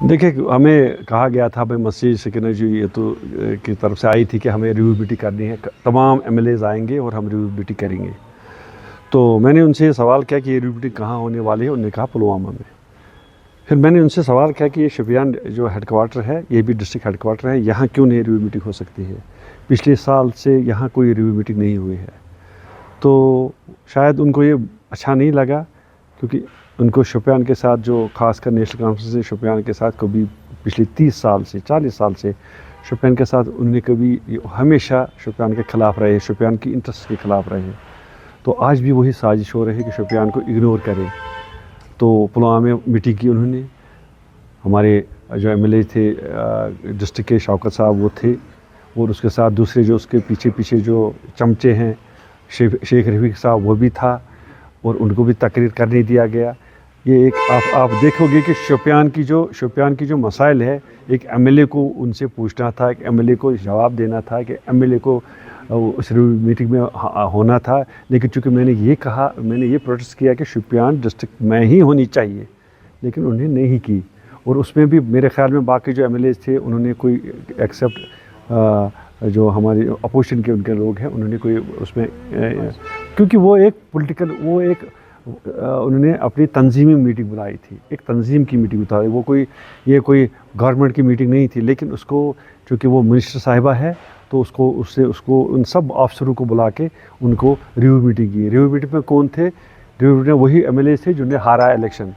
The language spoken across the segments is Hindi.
देखिए, हमें कहा गया था भाई मस्जिद सेक्रेटरी जी ये तो की तरफ से आई थी कि हमें रिव्यूबिलिटी करनी है, तमाम एमएलएज आएंगे और हम रिव्यूबिलिटी करेंगे। तो मैंने उनसे सवाल किया कि ये रिव्यूबिलिटी कहाँ होने वाली है, उन्होंने कहा पुलवामा में। फिर मैंने उनसे सवाल किया कि ये शोपियान जो हेडक्वार्टर है, ये भी डिस्ट्रिक्ट हेडक्वार्टर है, यहाँ क्यों नहीं रिव्यू मीटिंग हो सकती है? पिछले साल से यहाँ कोई रिव्यू मीटिंग नहीं हुई है। तो शायद उनको ये अच्छा नहीं लगा, क्योंकि उनको शोपियान के साथ जो खासकर नेशनल कॉन्फ्रेंस है शोपियान के साथ कभी पिछले 30 साल से 40 साल से शोपियान के साथ उन्होंने कभी हमेशा शोपियान के ख़िलाफ़ रहे, शोपियान की इंटरेस्ट के ख़िलाफ़ रहे। तो आज भी वही साजिश हो रही है कि शोपियान को इग्नोर करें। तो पुलवामा में मीटिंग की उन्होंने, हमारे जो एमएलए थे डिस्ट्रिक्ट के शौकत साहब वो थे, और उसके साथ दूसरे जो उसके पीछे पीछे जो चमचे हैं शेख रफ़ीक साहब वो भी था, और उनको भी तकरीर करने दिया गया। ये एक आप देखोगे कि शोपियान की जो मसाइल है, एक एमएलए को उनसे पूछना था, एक एमएलए को जवाब देना था, कि एमएलए को उस मीटिंग में होना था। लेकिन चूँकि मैंने ये प्रोटेस्ट किया कि शोपियान डिस्ट्रिक्ट में ही होनी चाहिए, लेकिन उन्हें नहीं की। और उसमें भी मेरे ख़्याल में बाकी जो एमएलए थे उन्होंने कोई एक्सेप्ट जो हमारी अपोजिशन के उनके लोग हैं उन्होंने कोई उसमें क्योंकि वो एक पॉलिटिकल उन्होंने अपनी तंजीमी मीटिंग बुलाई थी, एक तंजीम की मीटिंग बुलाई। वो कोई गवर्नमेंट की मीटिंग नहीं थी, लेकिन उसको चूँकि वो मिनिस्टर साहिबा है तो उसको उन सब अफसरों को बुला के उनको रिव्यू मीटिंग की। रिव्यू मीटिंग में कौन थे? रिव्यू मीटिंग में वही एमएलए थे जिन्होंने हारा इलेक्शन।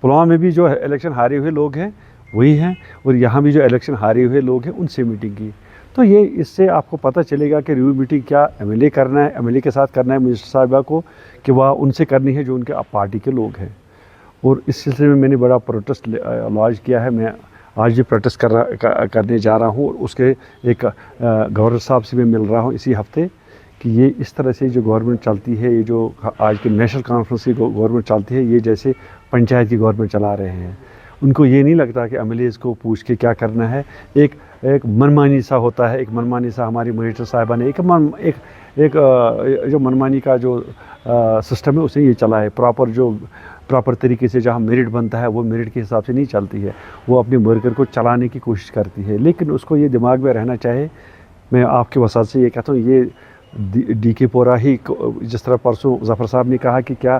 पुलवामा में भी जो इलेक्शन हारे हुए लोग हैं वही हैं, और यहाँ भी जो इलेक्शन हारे हुए लोग हैं उनसे मीटिंग की। तो ये इससे आपको पता चलेगा कि रिव्यू मीटिंग क्या एमएलए करना है, एमएलए के साथ करना है मिनिस्टर साहिबा को, कि वह उनसे करनी है जो उनके पार्टी के लोग हैं। और इस सिलसिले में मैंने बड़ा प्रोटेस्ट लॉन्च किया है। मैं आज ये प्रोटेस्ट करने जा रहा हूँ, और उसके एक गवर्नर साहब से भी मिल रहा हूँ इसी हफ्ते, कि ये इस तरह से जो गवर्नमेंट चलती है, ये जो आज के नेशनल कॉन्फ्रेंस की गवर्नमेंट चलती है, ये जैसे पंचायत की गवर्नमेंट चला रहे हैं। उनको ये नहीं लगता कि एमएलएज को पूछ के क्या करना है। एक मनमानी सा होता है, एक मनमानी सा हमारी मिनिस्टर साहिबा ने एक जो मनमानी का जो सिस्टम है उसे ये चला है। प्रॉपर तरीके से जहाँ मेरिट बनता है वो मेरिट के हिसाब से नहीं चलती है, वो अपने वर्कर को चलाने की कोशिश करती है। लेकिन उसको ये दिमाग में रहना चाहिए, मैं आपके वसात से ये कहता हूँ, ये डीके पोरा ही, जिस तरह परसों ज़फ़र साहब ने कहा कि क्या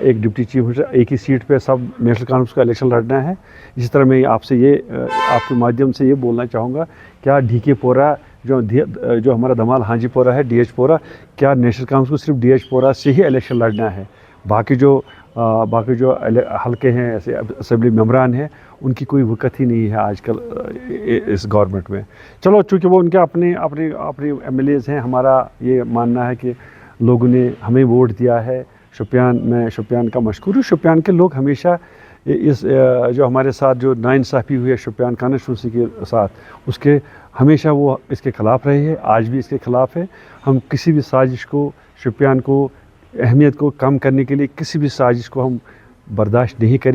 एक डिप्टी चीफ मिनिस्टर एक ही सीट पे सब नेशनल कॉन्फ्रेंस का इलेक्शन लड़ना है, इसी तरह मैं आपसे आपके माध्यम से ये बोलना चाहूँगा, क्या डीके पोरा जो हमारा धमाल हाजी पोरा है, डीएच पोरा, क्या नेशनल कॉन्फ्रेंस को सिर्फ डीएच पोरा से ही इलेक्शन लड़ना है? बाकी जो हल्के हैं, ऐसे असेंबली मेम्बरान हैं, उनकी कोई वक़्त ही नहीं है आजकल इस गवर्नमेंट में। चलो, चूँकि वो उनके अपने एमएलएज़ हैं, हमारा ये मानना है कि लोगों ने हमें वोट दिया है। मैं शोपियान का मशकूर हूँ। शोपियान के लोग हमेशा इस जो हमारे साथ जो नाइंसाफ़ी हुई है शोपियान कॉन्स्टिट्यूंसी के साथ, उसके हमेशा वो इसके ख़िलाफ़ रहे हैं, आज भी इसके ख़िलाफ़ है। हम किसी भी साजिश को, शोपियान को अहमियत को कम करने के लिए किसी भी साजिश को हम बर्दाश्त नहीं करें।